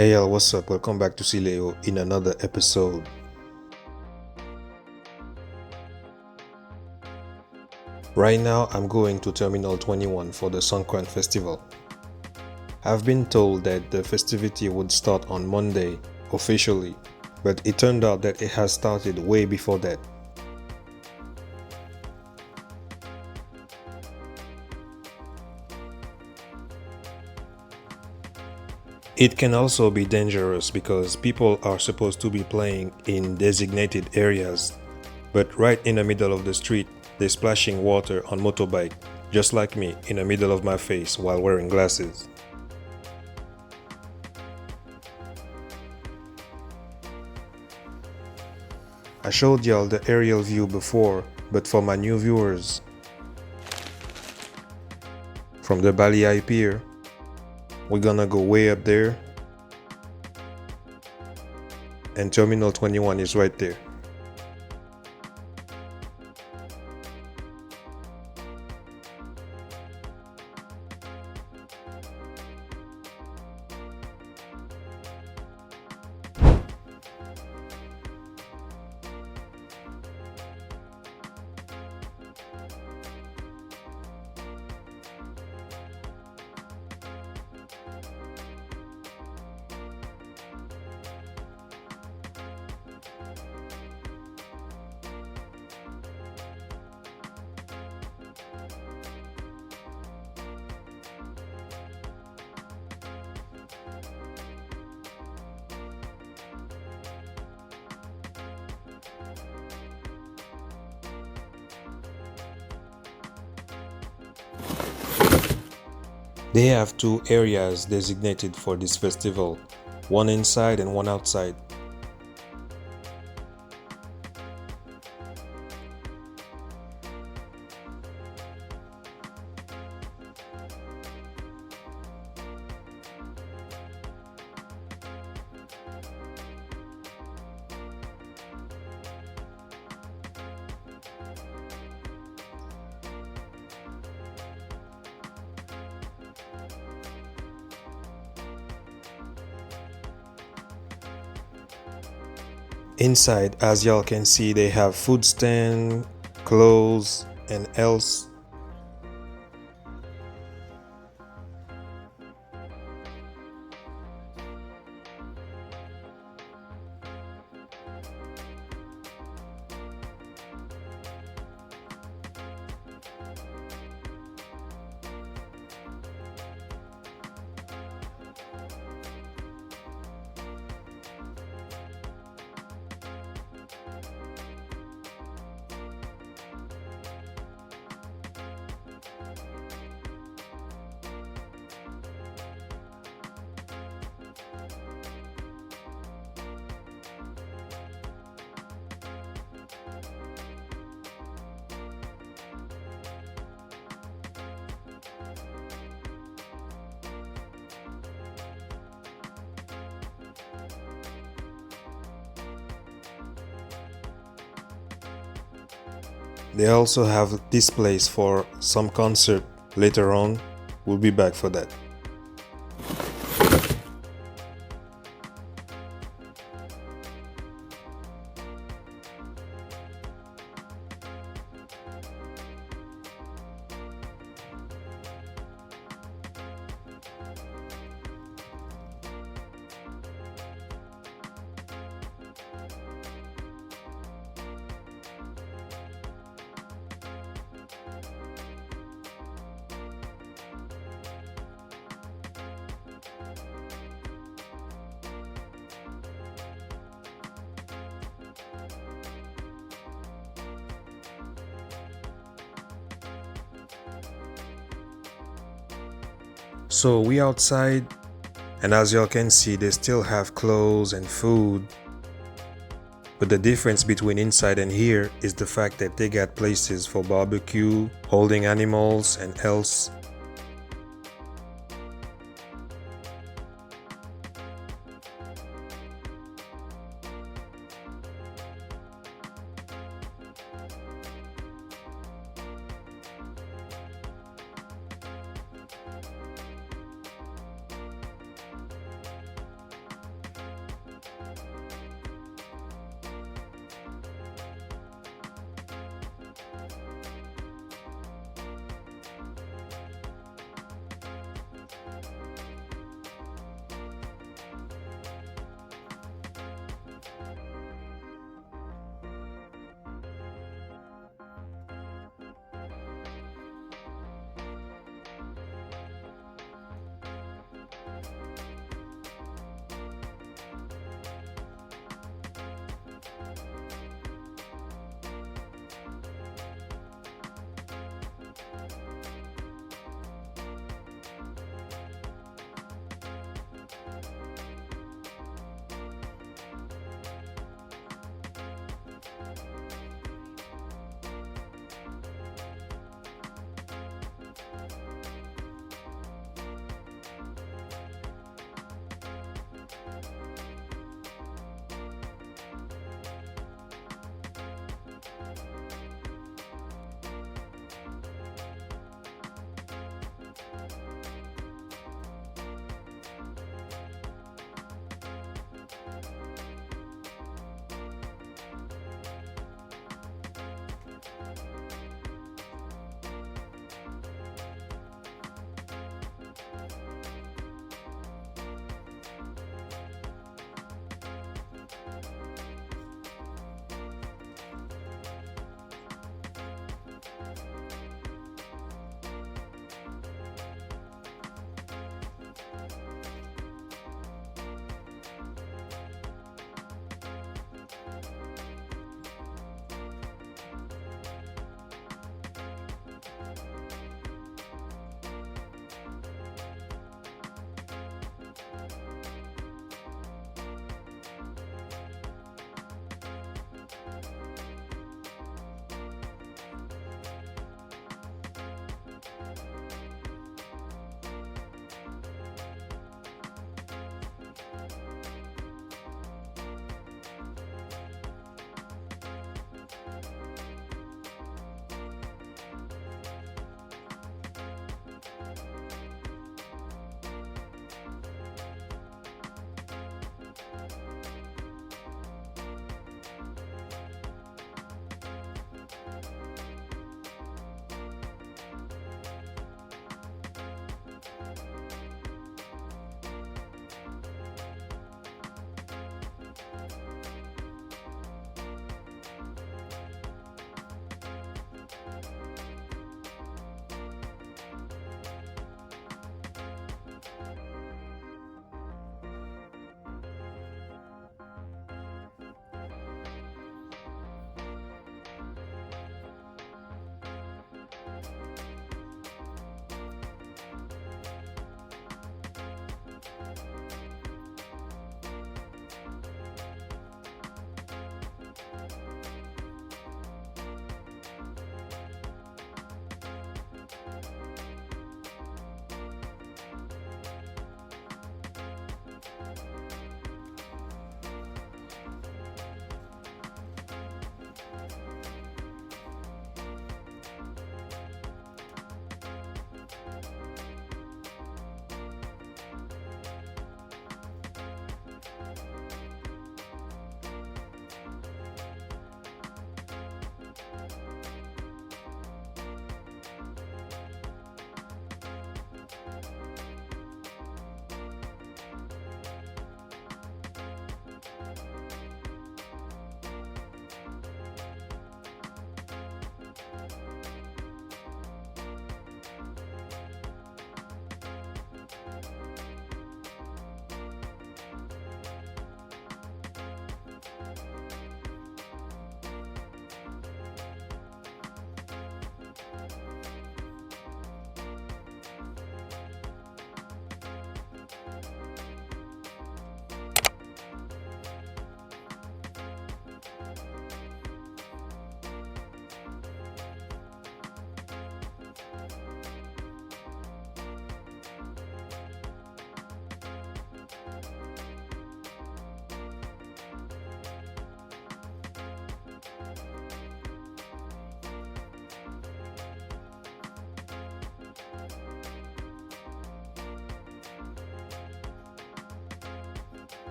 Hey y'all, what's up? Welcome back to Sileo in another episode. Right now, I'm going to Terminal 21 for the Songkran festival. I've been told that the festivity would start on Monday, officially, but it turned out that it has started way before that. It can also be dangerous because people are supposed to be playing in designated areas, but right in the middle of the street, they're splashing water on motorbike, just like me, in the middle of my face while wearing glasses. I showed y'all the aerial view before, but for my new viewers, from the Pattaya Pier, we're gonna go way up there, and Terminal 21 is right there. They have two areas designated for this festival, one inside and one outside. Inside, as y'all can see, they have food stand, clothes, and else. They also have displays for some concert later on. We'll be back for that. So we outside, and as y'all can see, they still have clothes and food. But the difference between inside and here is the fact that they got places for barbecue, holding animals, and else.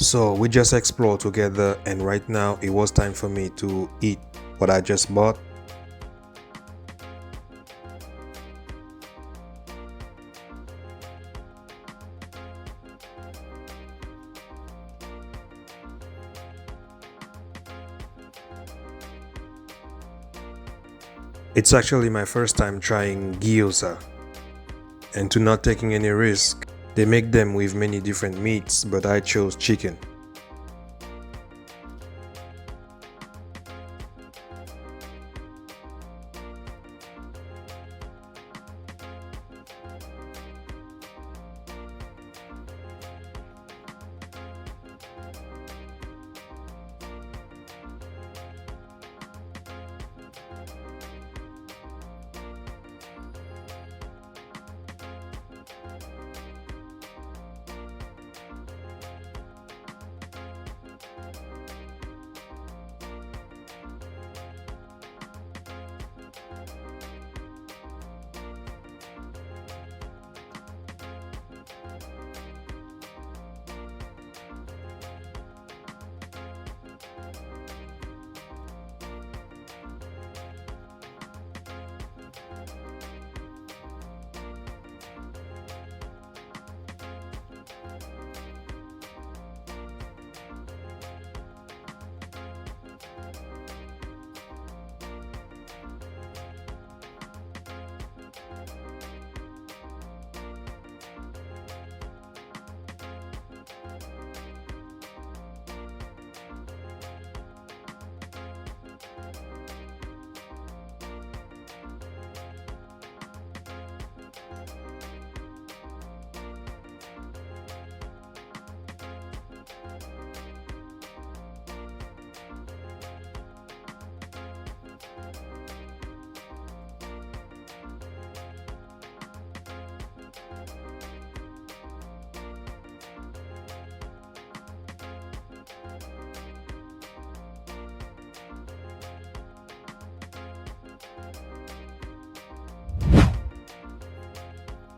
So we just explored together, and right now it was time for me to eat what I just bought. It's actually my first time trying gyoza, and to not taking any risk, they make them with many different meats, but I chose chicken.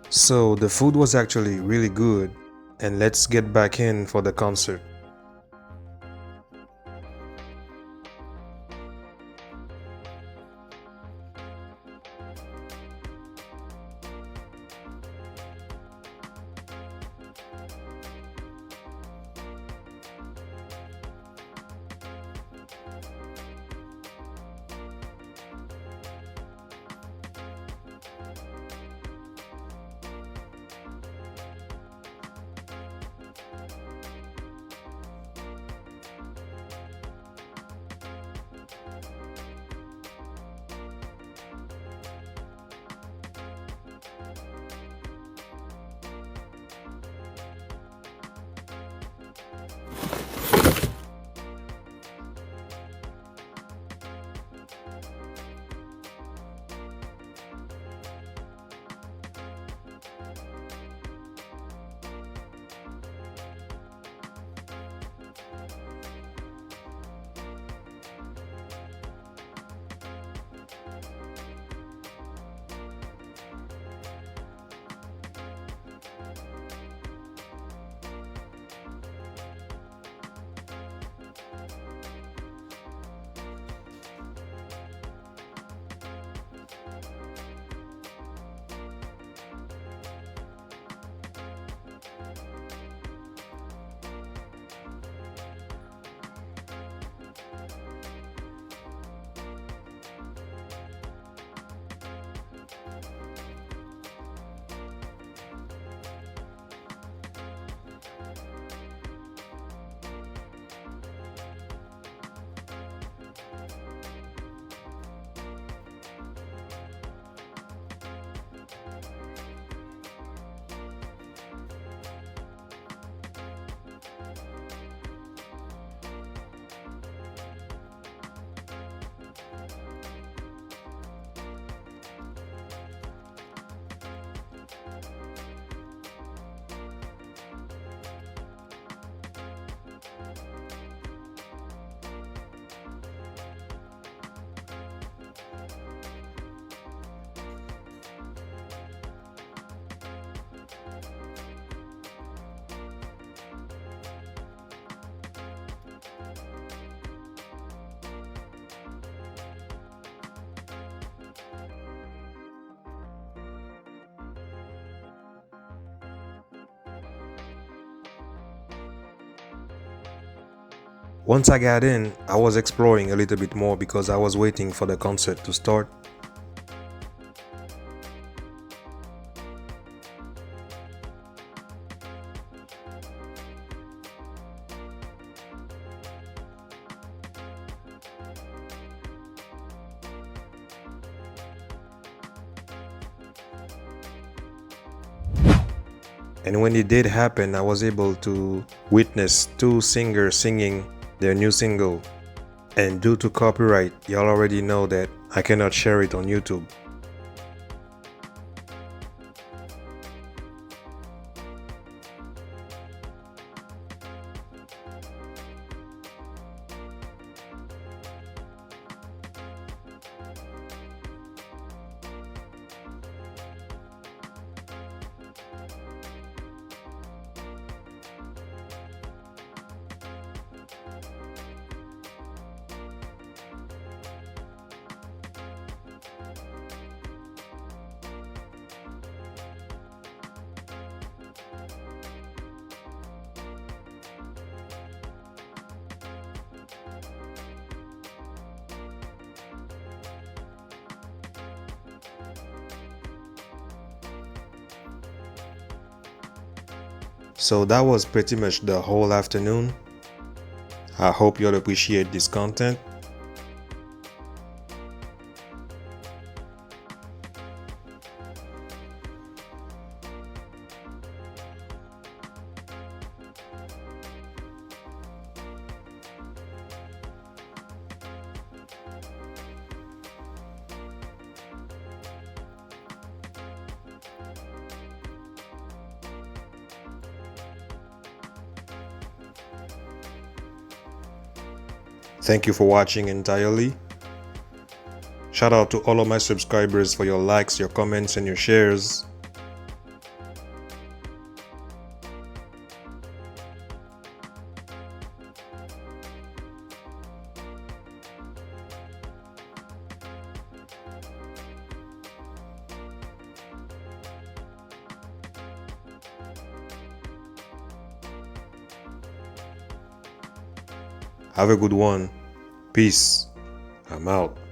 So the food was actually really good, and let's get back in for the concert. Once I got in, I was exploring a little bit more because I was waiting for the concert to start. And when it did happen, I was able to witness two singers singing their new single. And due to copyright, y'all already know that I cannot share it on YouTube. So that was pretty much the whole afternoon. I hope you'll appreciate this content. Thank you for watching entirely. Shout out to all of my subscribers for your likes, your comments, and your shares. Have a good one. Peace. I'm out.